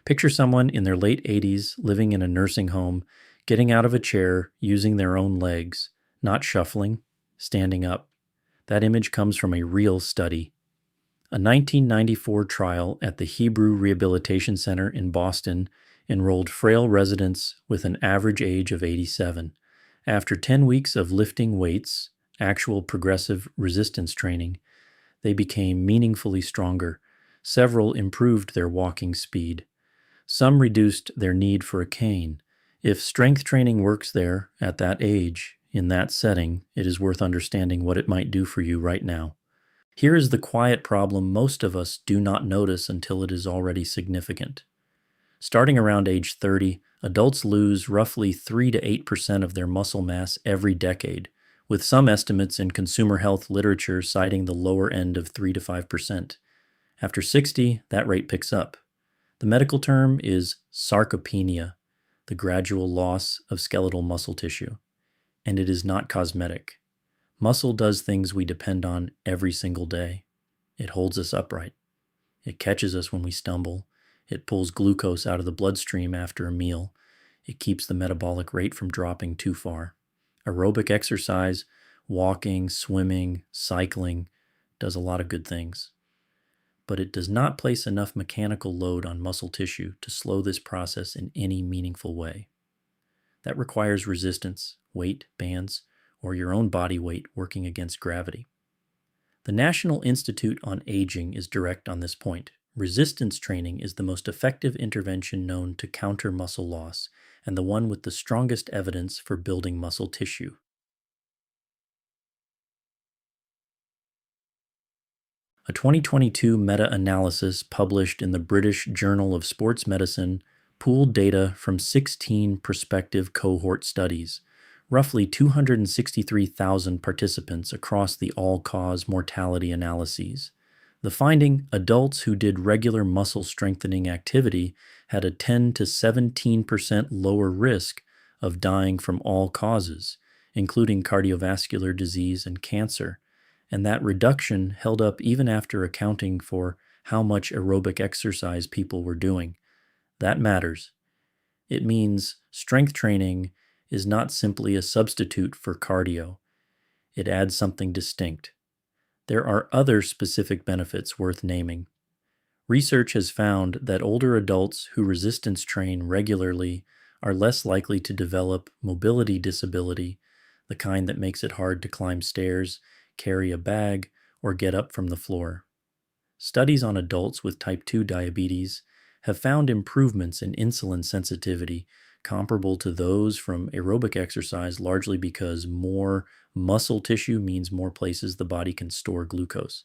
Picture someone in their late 80s living in a nursing home, getting out of a chair using their own legs, not shuffling, standing up. That image comes from a real study. A 1994 trial at the Hebrew Rehabilitation Center in Boston enrolled frail residents with an average age of 87. After 10 weeks of lifting weights, actual progressive resistance training, they became meaningfully stronger. Several improved their walking speed. Some reduced their need for a cane. If strength training works there, at that age, in that setting, it is worth understanding what it might do for you right now. Here is the quiet problem most of us do not notice until it is already significant. Starting around age 30, adults lose roughly 3 to 8% of their muscle mass every decade, with some estimates in consumer health literature citing the lower end of 3 to 5%. After 60, that rate picks up. The medical term is sarcopenia, the gradual loss of skeletal muscle tissue, and it is not cosmetic. Muscle does things we depend on every single day. It holds us upright. It catches us when we stumble. It pulls glucose out of the bloodstream after a meal. It keeps the metabolic rate from dropping too far. Aerobic exercise, walking, swimming, cycling, does a lot of good things. But it does not place enough mechanical load on muscle tissue to slow this process in any meaningful way. That requires resistance, weight, bands, or your own body weight working against gravity. The National Institute on Aging is direct on this point. Resistance training is the most effective intervention known to counter muscle loss and the one with the strongest evidence for building muscle tissue. A 2022 meta-analysis published in the British Journal of Sports Medicine pooled data from 16 prospective cohort studies, roughly 263,000 participants across the all-cause mortality analyses. The finding, adults who did regular muscle strengthening activity had a 10 to 17% lower risk of dying from all causes, including cardiovascular disease and cancer, and that reduction held up even after accounting for how much aerobic exercise people were doing. That matters. It means strength training is not simply a substitute for cardio. It adds something distinct. There are other specific benefits worth naming. Research has found that older adults who resistance train regularly are less likely to develop mobility disability, the kind that makes it hard to climb stairs, carry a bag, or get up from the floor. Studies on adults with type 2 diabetes have found improvements in insulin sensitivity comparable to those from aerobic exercise, largely because more muscle tissue means more places the body can store glucose.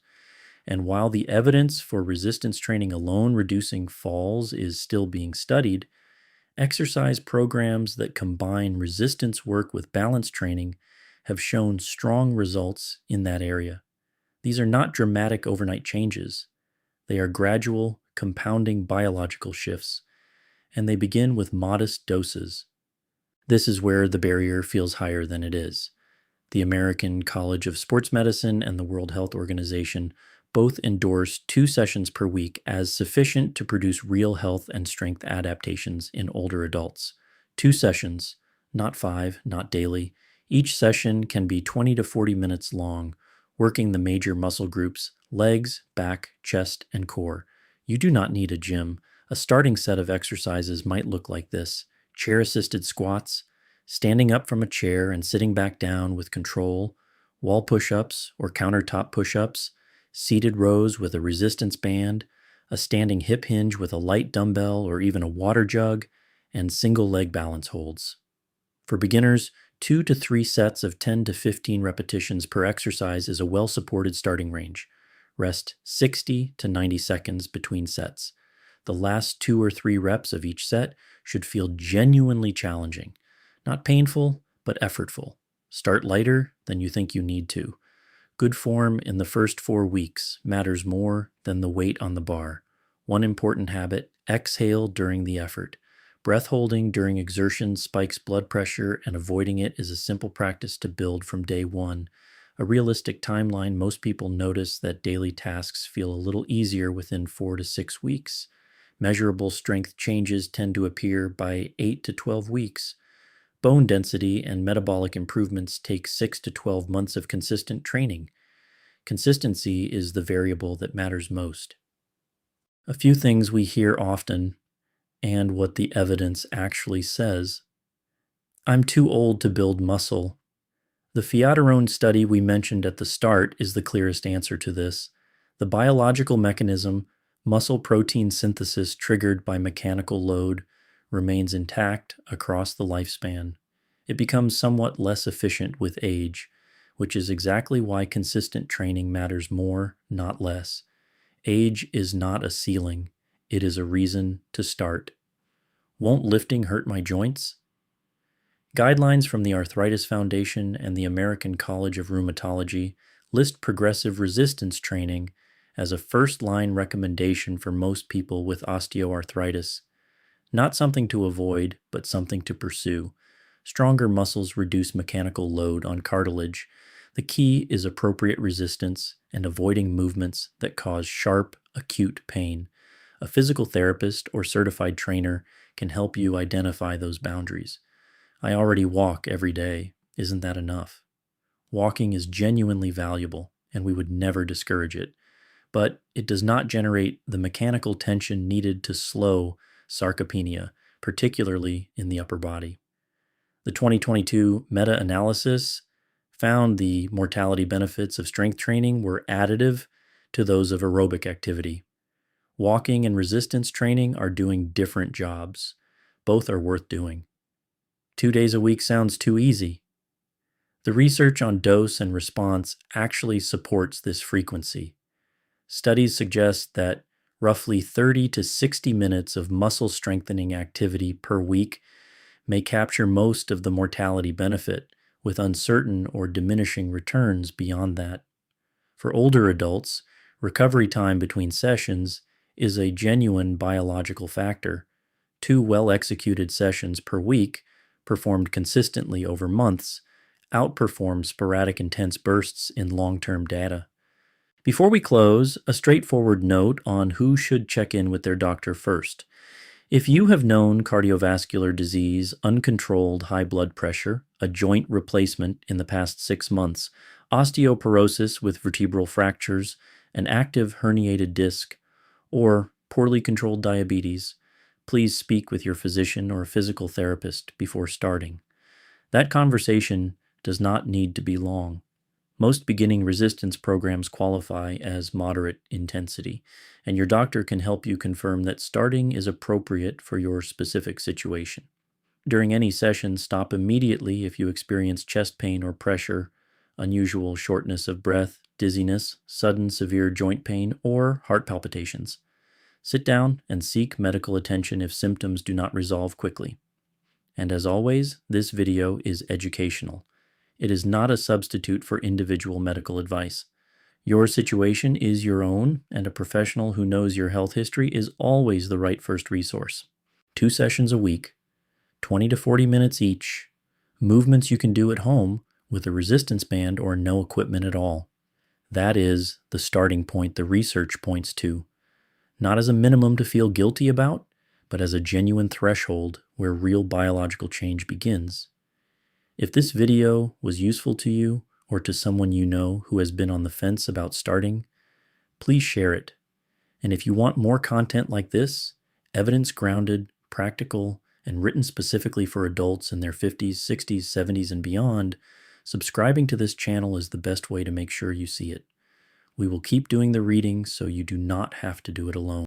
And while the evidence for resistance training alone reducing falls is still being studied, exercise programs that combine resistance work with balance training have shown strong results in that area. These are not dramatic overnight changes. They are gradual, compounding biological shifts, and they begin with modest doses. This is where the barrier feels higher than it is. The American College of Sports Medicine and the World Health Organization both endorse 2 sessions per week as sufficient to produce real health and strength adaptations in older adults. 2 sessions, not 5, not daily. Each session can be 20 to 40 minutes long, working the major muscle groups, legs, back, chest, and core. You do not need a gym. A starting set of exercises might look like this: chair-assisted squats, standing up from a chair and sitting back down with control, wall push-ups or countertop push-ups, seated rows with a resistance band, a standing hip hinge with a light dumbbell or even a water jug, and single leg balance holds. For beginners, 2 to 3 sets of 10 to 15 repetitions per exercise is a well-supported starting range. Rest 60 to 90 seconds between sets. The last 2 or 3 reps of each set should feel genuinely challenging. Not painful, but effortful. Start lighter than you think you need to. Good form in the first 4 weeks matters more than the weight on the bar. One important habit: exhale during the effort. Breath holding during exertion spikes blood pressure, and avoiding it is a simple practice to build from day one. A realistic timeline: most people notice that daily tasks feel a little easier within 4 to 6 weeks. Measurable strength changes tend to appear by 8 to 12 weeks. Bone density and metabolic improvements take 6 to 12 months of consistent training. Consistency is the variable that matters most. A few things we hear often and what the evidence actually says. I'm too old to build muscle. The Fiatarone study we mentioned at the start is the clearest answer to this. The biological mechanism, muscle protein synthesis triggered by mechanical load, remains intact across the lifespan. It becomes somewhat less efficient with age, which is exactly why consistent training matters more, not less. Age is not a ceiling. It is a reason to start. Won't lifting hurt my joints? Guidelines from the Arthritis Foundation and the American College of Rheumatology list progressive resistance training as a first-line recommendation for most people with osteoarthritis. Not something to avoid, but something to pursue. Stronger muscles reduce mechanical load on cartilage. The key is appropriate resistance and avoiding movements that cause sharp, acute pain. A physical therapist or certified trainer can help you identify those boundaries. I already walk every day. Isn't that enough? Walking is genuinely valuable, and we would never discourage it. But it does not generate the mechanical tension needed to slow sarcopenia, particularly in the upper body. The 2022 meta-analysis found the mortality benefits of strength training were additive to those of aerobic activity. Walking and resistance training are doing different jobs. Both are worth doing. 2 days a week sounds too easy. The research on dose and response actually supports this frequency. Studies suggest that roughly 30 to 60 minutes of muscle strengthening activity per week may capture most of the mortality benefit, with uncertain or diminishing returns beyond that. For older adults, recovery time between sessions is a genuine biological factor. 2 well-executed sessions per week, performed consistently over months, outperform sporadic intense bursts in long-term data. Before we close, a straightforward note on who should check in with their doctor first. If you have known cardiovascular disease, uncontrolled high blood pressure, a joint replacement in the past 6 months, osteoporosis with vertebral fractures, an active herniated disc, or poorly controlled diabetes, please speak with your physician or physical therapist before starting. That conversation does not need to be long. Most beginning resistance programs qualify as moderate intensity, and your doctor can help you confirm that starting is appropriate for your specific situation. During any session, stop immediately if you experience chest pain or pressure, unusual shortness of breath, dizziness, sudden severe joint pain, or heart palpitations. Sit down and seek medical attention if symptoms do not resolve quickly. And as always, this video is educational. It is not a substitute for individual medical advice. Your situation is your own, and a professional who knows your health history is always the right first resource. 2 sessions a week, 20 to 40 minutes each, movements you can do at home with a resistance band or no equipment at all. That is the starting point the research points to. Not as a minimum to feel guilty about, but as a genuine threshold where real biological change begins. If this video was useful to you or to someone you know who has been on the fence about starting, please share it. And if you want more content like this, evidence-grounded, practical, and written specifically for adults in their 50s, 60s, 70s, and beyond, subscribing to this channel is the best way to make sure you see it. We will keep doing the reading so you do not have to do it alone.